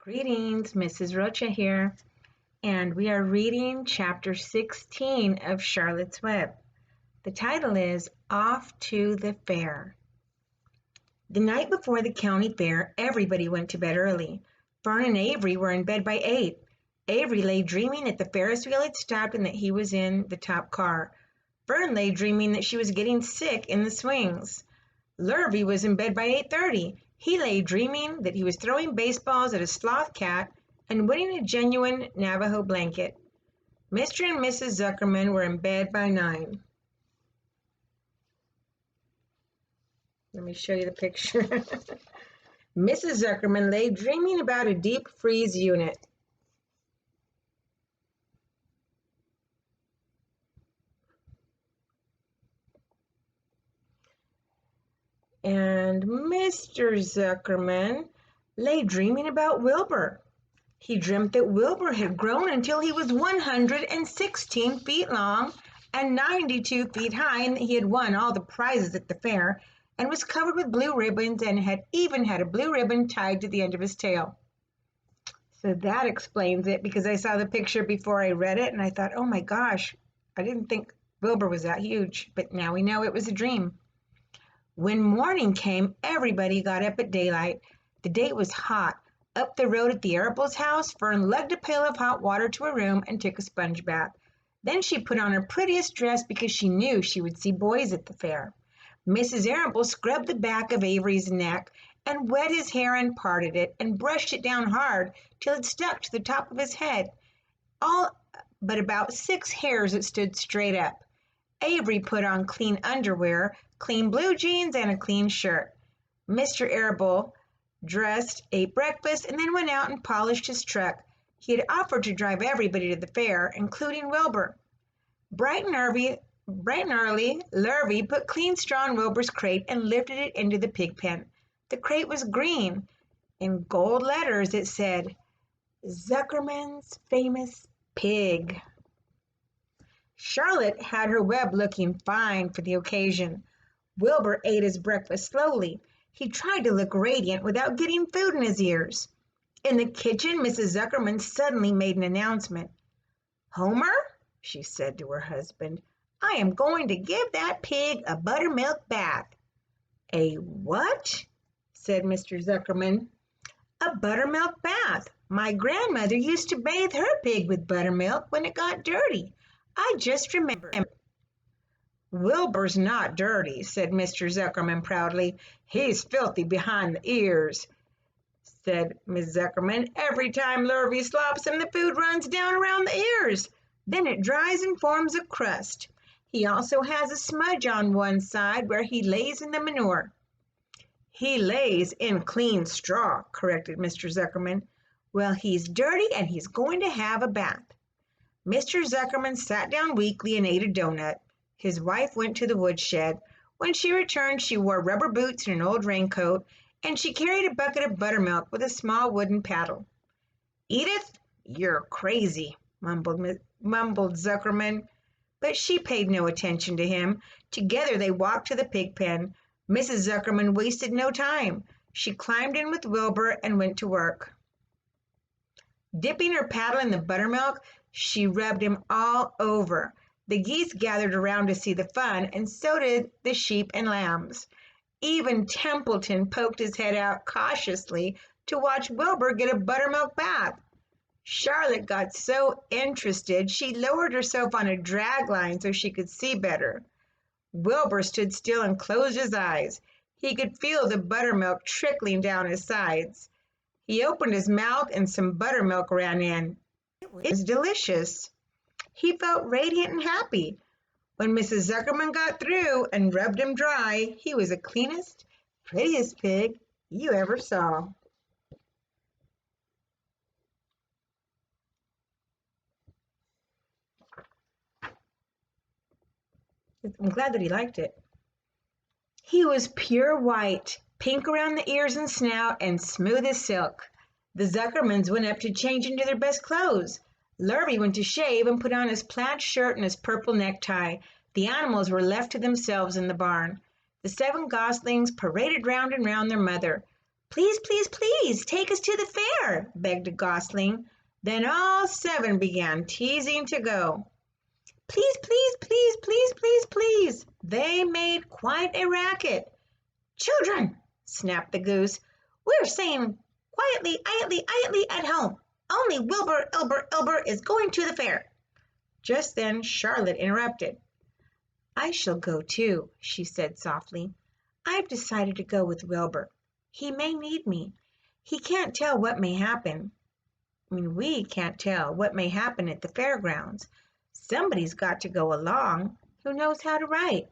Greetings, Mrs. Rocha here, and we are reading chapter 16 of Charlotte's Web. The title is Off to the Fair. The night before the county fair, everybody went to bed early. Fern and Avery were in bed by 8. Avery lay dreaming that the Ferris wheel had stopped and that he was in the top car. Fern lay dreaming that she was getting sick in the swings. Lurvy was in bed by 8:30. He lay dreaming that he was throwing baseballs at a sloth cat and winning a genuine Navajo blanket. Mr. and Mrs. Zuckerman were in bed by 9. Let me show you the picture. Mrs. Zuckerman lay dreaming about a deep freeze unit. And Mr. Zuckerman lay dreaming about Wilbur. He dreamt that Wilbur had grown until he was 116 feet long and 92 feet high, and that he had won all the prizes at the fair and was covered with blue ribbons and had even had a blue ribbon tied to the end of his tail. So that explains it, because I saw the picture before I read it and I thought, oh my gosh, I didn't think Wilbur was that huge, but now we know it was a dream. When morning came, everybody got up at daylight. The day was hot. Up the road at the Arable's house, Fern lugged a pail of hot water to her room and took a sponge bath. Then she put on her prettiest dress because she knew she would see boys at the fair. Mrs. Arable scrubbed the back of Avery's neck and wet his hair and parted it and brushed it down hard till it stuck to the top of his head, all but about 6 hairs that stood straight up. Avery put on clean underwear, clean blue jeans, and a clean shirt. Mr. Arable dressed, ate breakfast, and then went out and polished his truck. He had offered to drive everybody to the fair, including Wilbur. Bright and early, Lurvy put clean straw in Wilbur's crate and lifted it into the pig pen. The crate was green. In gold letters it said, Zuckerman's Famous Pig. Charlotte had her web looking fine for the occasion. Wilbur ate his breakfast slowly. He tried to look radiant without getting food in his ears. In the kitchen, Mrs. Zuckerman suddenly made an announcement. Homer, she said to her husband, I am going to give that pig a buttermilk bath. A what? Said Mr. Zuckerman. A buttermilk bath. My grandmother used to bathe her pig with buttermilk when it got dirty. I just remember. Wilbur's not dirty, said Mr. Zuckerman proudly. He's filthy behind the ears, said Miss Zuckerman. Every time Lurvy slops him, the food runs down around the ears. Then it dries and forms a crust. He also has a smudge on one side where he lays in the manure. He lays in clean straw, corrected Mr. Zuckerman. Well, he's dirty and he's going to have a bath. Mr. Zuckerman sat down weakly and ate a donut. His wife went to the woodshed. When she returned, she wore rubber boots and an old raincoat, and she carried a bucket of buttermilk with a small wooden paddle. Edith, you're crazy, mumbled Zuckerman, but she paid no attention to him. Together they walked to the pig pen. Mrs. Zuckerman wasted no time. She climbed in with Wilbur and went to work. Dipping her paddle in the buttermilk, she rubbed him all over. The geese gathered around to see the fun, and so did the sheep and lambs. Even Templeton poked his head out cautiously to watch Wilbur get a buttermilk bath. Charlotte got so interested, she lowered herself on a drag line so she could see better. Wilbur stood still and closed his eyes. He could feel the buttermilk trickling down his sides. He opened his mouth and some buttermilk ran in. It was delicious. He felt radiant and happy. When Mrs. Zuckerman got through and rubbed him dry, he was the cleanest, prettiest pig you ever saw. I'm glad that he liked it. He was pure white, pink around the ears and snout, and smooth as silk. The Zuckermans went up to change into their best clothes. Lurvy went to shave and put on his plaid shirt and his purple necktie. The animals were left to themselves in the barn. The 7 goslings paraded round and round their mother. Please, please, please, take us to the fair, begged a gosling. Then all 7 began teasing to go. Please, please, please, please, please, please. They made quite a racket. Children, snapped the goose, we're saying quietly, iatly at home. Only Wilbur, Elber is going to the fair. Just then Charlotte interrupted. I shall go too, she said softly. I've decided to go with Wilbur. He may need me. He can't tell what may happen. We can't tell what may happen at the fairgrounds. Somebody's got to go along who knows how to write.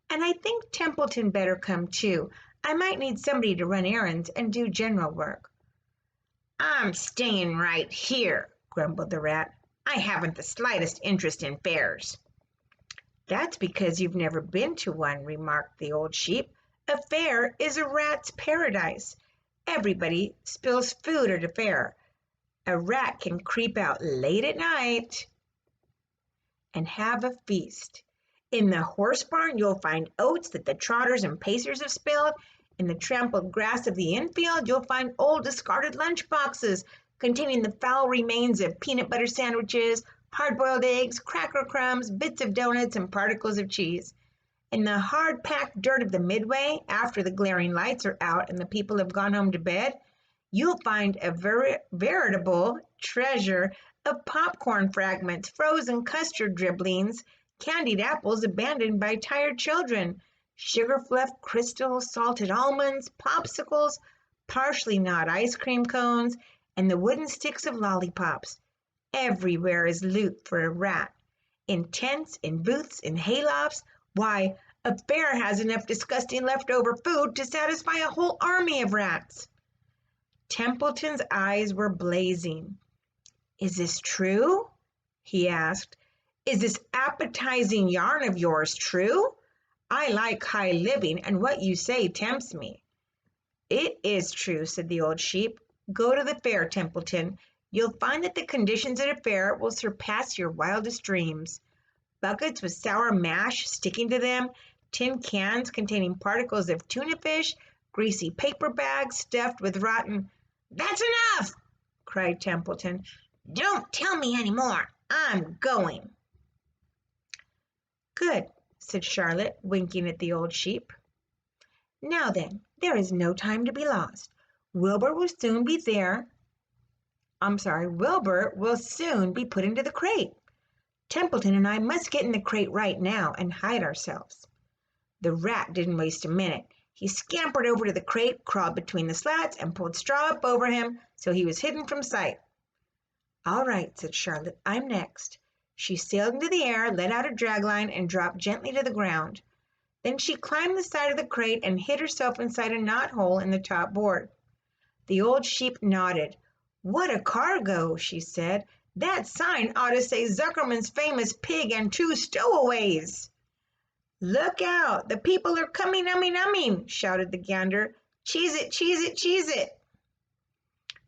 And I think Templeton better come too. I might need somebody to run errands and do general work. I'm staying right here, grumbled the rat. I haven't the slightest interest in fairs. That's because you've never been to one, remarked the old sheep. A fair is a rat's paradise. Everybody spills food at a fair. A rat can creep out late at night and have a feast. In the horse barn, you'll find oats that the trotters and pacers have spilled. In the trampled grass of the infield, you'll find old discarded lunch boxes containing the foul remains of peanut butter sandwiches, hard-boiled eggs, cracker crumbs, bits of donuts, and particles of cheese. In the hard-packed dirt of the midway, after the glaring lights are out and the people have gone home to bed, you'll find a veritable treasure of popcorn fragments, frozen custard dribblings, candied apples abandoned by tired children, sugar-fluffed crystal salted almonds, popsicles, partially gnawed ice cream cones, and the wooden sticks of lollipops. Everywhere is loot for a rat. In tents, in booths, in haylofts. Why, a fair has enough disgusting leftover food to satisfy a whole army of rats. Templeton's eyes were blazing. Is this true? He asked. Is this appetizing yarn of yours true? I like high living, and what you say tempts me. It is true, said the old sheep. Go to the fair, Templeton. You'll find that the conditions at a fair will surpass your wildest dreams. Buckets with sour mash sticking to them, tin cans containing particles of tuna fish, greasy paper bags stuffed with rotten... That's enough, cried Templeton. Don't tell me any more. I'm going. Good, said Charlotte, winking at the old sheep. Now then, there is no time to be lost. Wilbur will soon be put into the crate. Templeton and I must get in the crate right now and hide ourselves. The rat didn't waste a minute. He scampered over to the crate, crawled between the slats, and pulled straw up over him so he was hidden from sight. All right, said Charlotte, I'm next. She sailed into the air, let out a dragline, and dropped gently to the ground. Then she climbed the side of the crate and hid herself inside a knot hole in the top board. The old sheep nodded. What a cargo, she said. That sign ought to say Zuckerman's famous pig and 2 stowaways. Look out, the people are coming, numbing, shouted the gander. Cheese it, cheese it, cheese it.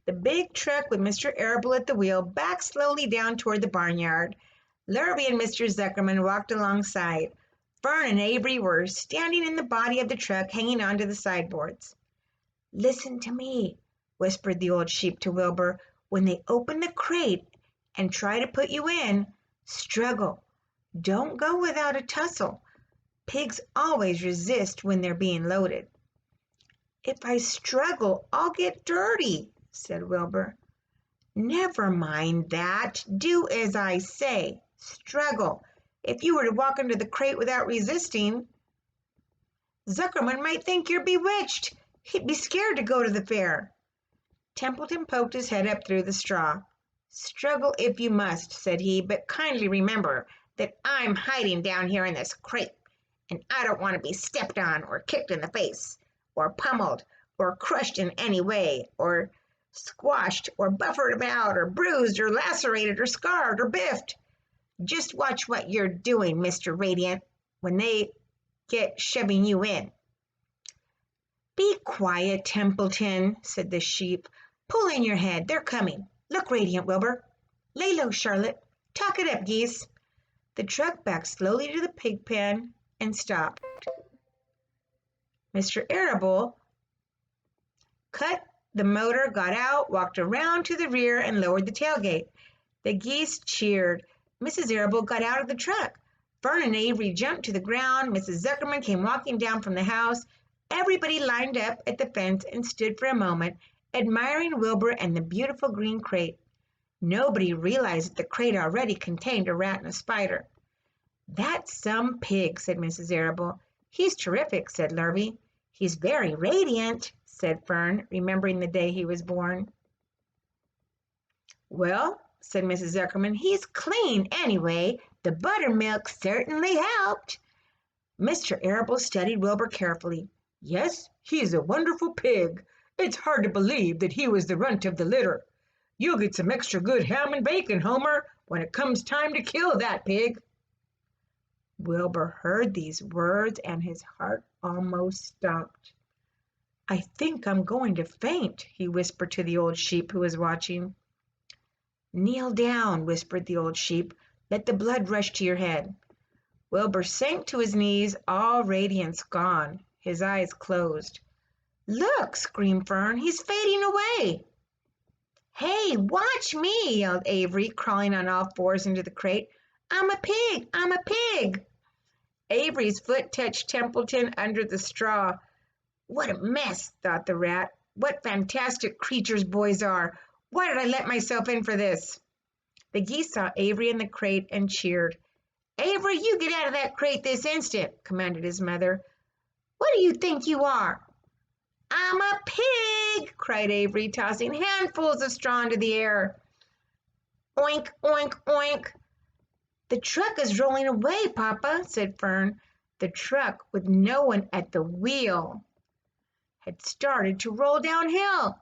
The big truck with Mr. Arable at the wheel backed slowly down toward the barnyard. Lurvy and Mr. Zuckerman walked alongside. Fern and Avery were standing in the body of the truck, hanging onto the sideboards. Listen to me, whispered the old sheep to Wilbur. When they open the crate and try to put you in, struggle. Don't go without a tussle. Pigs always resist when they're being loaded. If I struggle, I'll get dirty, said Wilbur. Never mind that. Do as I say. Struggle. If you were to walk into the crate without resisting, Zuckerman might think you're bewitched. He'd be scared to go to the fair. Templeton poked his head up through the straw. Struggle if you must, said he, but kindly remember that I'm hiding down here in this crate, and I don't want to be stepped on or kicked in the face, or pummeled, or crushed in any way, or squashed, or buffered about, or bruised, or lacerated, or scarred, or biffed. Just watch what you're doing, Mr. Radiant, when they get shoving you in. Be quiet, Templeton, said the sheep. Pull in your head. They're coming. Look, Radiant, Wilbur. Lay low, Charlotte. Talk it up, geese. The truck backed slowly to the pig pen and stopped. Mr. Arable Cut the motor, got out, walked around to the rear, and lowered the tailgate. The geese cheered. Mrs. Arable got out of the truck. Fern and Avery jumped to the ground. Mrs. Zuckerman came walking down from the house. Everybody lined up at the fence and stood for a moment, admiring Wilbur and the beautiful green crate. Nobody realized that the crate already contained a rat and a spider. "That's some pig," said Mrs. Arable. "He's terrific," said Lurvy. "He's very radiant," said Fern, remembering the day he was born. "Well," said Mrs. Zuckerman, "he's clean anyway. The buttermilk certainly helped." Mr. Arable studied Wilbur carefully. "Yes, he's a wonderful pig. It's hard to believe that he was the runt of the litter. You'll get some extra good ham and bacon, Homer, when it comes time to kill that pig." Wilbur heard these words and his heart almost stopped. "I think I'm going to faint," he whispered to the old sheep who was watching. "Kneel down," whispered the old sheep. "Let the blood rush to your head." Wilbur sank to his knees, all radiance gone. His eyes closed. "Look!" screamed Fern. "He's fading away." "Hey, watch me!" yelled Avery, crawling on all fours into the crate. "I'm a pig! I'm a pig!" Avery's foot touched Templeton under the straw. "What a mess," thought the rat. "What fantastic creatures boys are. Why did I let myself in for this?" The geese saw Avery in the crate and cheered. "Avery, you get out of that crate this instant," commanded his mother. "What do you think you are?" "I'm a pig!" cried Avery, tossing handfuls of straw into the air. "Oink, oink, oink!" "The truck is rolling away, Papa," said Fern. The truck, with no one at the wheel, had started to roll downhill.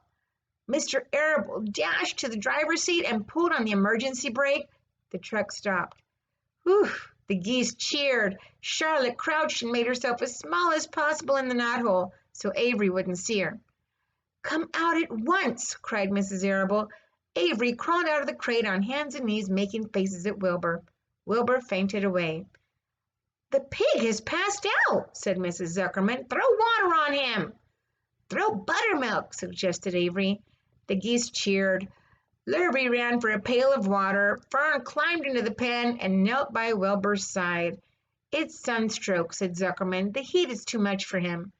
Mr. Arable dashed to the driver's seat and pulled on the emergency brake. The truck stopped. Whew! The geese cheered. Charlotte crouched and made herself as small as possible in the knothole so Avery wouldn't see her. "Come out at once!" cried Mrs. Arable. Avery crawled out of the crate on hands and knees, making faces at Wilbur. Wilbur fainted away. "The pig has passed out," said Mrs. Zuckerman. "Throw water on him." "Throw buttermilk," suggested Avery. The geese cheered. Lurvy ran for a pail of water. Fern climbed into the pen and knelt by Wilbur's side. "It's sunstroke," said Zuckerman. "The heat is too much for him."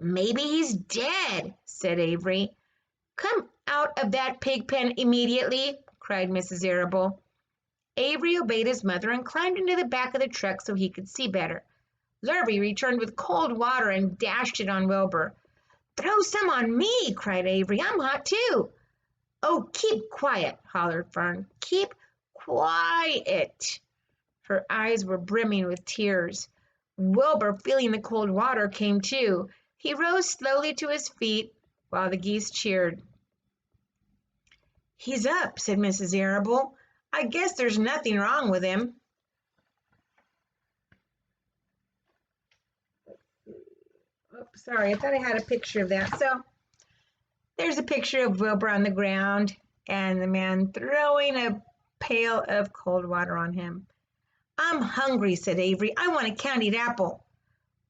"Maybe he's dead," said Avery. "Come out of that pig pen immediately," cried Mrs. Arable. Avery obeyed his mother and climbed into the back of the truck so he could see better. Lurvy returned with cold water and dashed it on Wilbur. "Throw some on me," cried Avery. "I'm hot too." "Oh, keep quiet," hollered Fern. "Keep quiet." Her eyes were brimming with tears. Wilbur, feeling the cold water, came to. He rose slowly to his feet while the geese cheered. "He's up," said Mrs. Arable. "I guess there's nothing wrong with him." Oh, sorry, I thought I had a picture of that. So there's a picture of Wilbur on the ground and the man throwing a pail of cold water on him. "I'm hungry," said Avery. "I want a candied apple."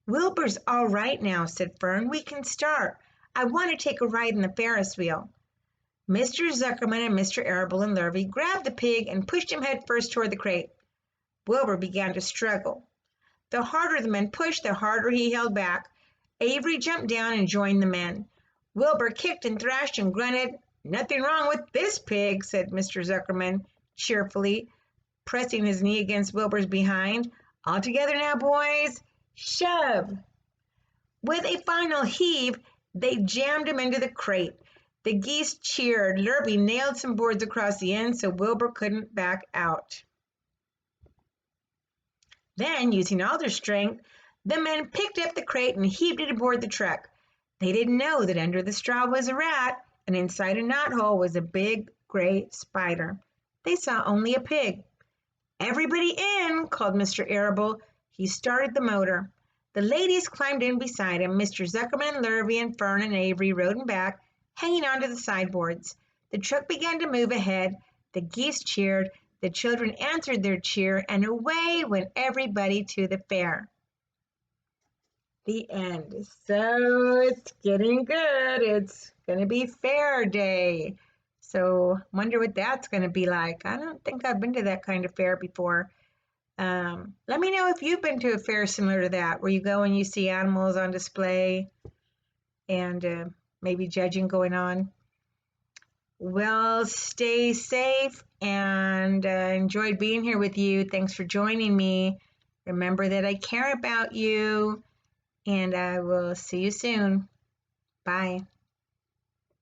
"Wilbur's all right now," said Fern. "We can start. I want to take a ride in the Ferris wheel." Mr. Zuckerman and Mr. Arable and Lurvy grabbed the pig and pushed him headfirst toward the crate. Wilbur began to struggle. The harder the men pushed, the harder he held back. Avery jumped down and joined the men. Wilbur kicked and thrashed and grunted. "Nothing wrong with this pig," said Mr. Zuckerman cheerfully, pressing his knee against Wilbur's behind. "All together now, boys. Shove!" With a final heave, they jammed him into the crate. The geese cheered. Lurvy nailed some boards across the end so Wilbur couldn't back out. Then, using all their strength, the men picked up the crate and heaved it aboard the truck. They didn't know that under the straw was a rat, and inside a knothole was a big gray spider. They saw only a pig. "Everybody in," called Mr. Arable. He started the motor. The ladies climbed in beside him. Mr. Zuckerman, Lurvy, and Fern and Avery rode him back, hanging onto the sideboards. The truck began to move ahead. The geese cheered. The children answered their cheer, and away went everybody to the fair. The end. So it's getting good. It's going to be fair day. So wonder what that's going to be like. I don't think I've been to that kind of fair before. Let me know if you've been to a fair similar to that, where you go and you see animals on display and maybe judging going on. Well, stay safe and enjoyed being here with you. Thanks for joining me. Remember that I care about you, and I will see you soon. Bye.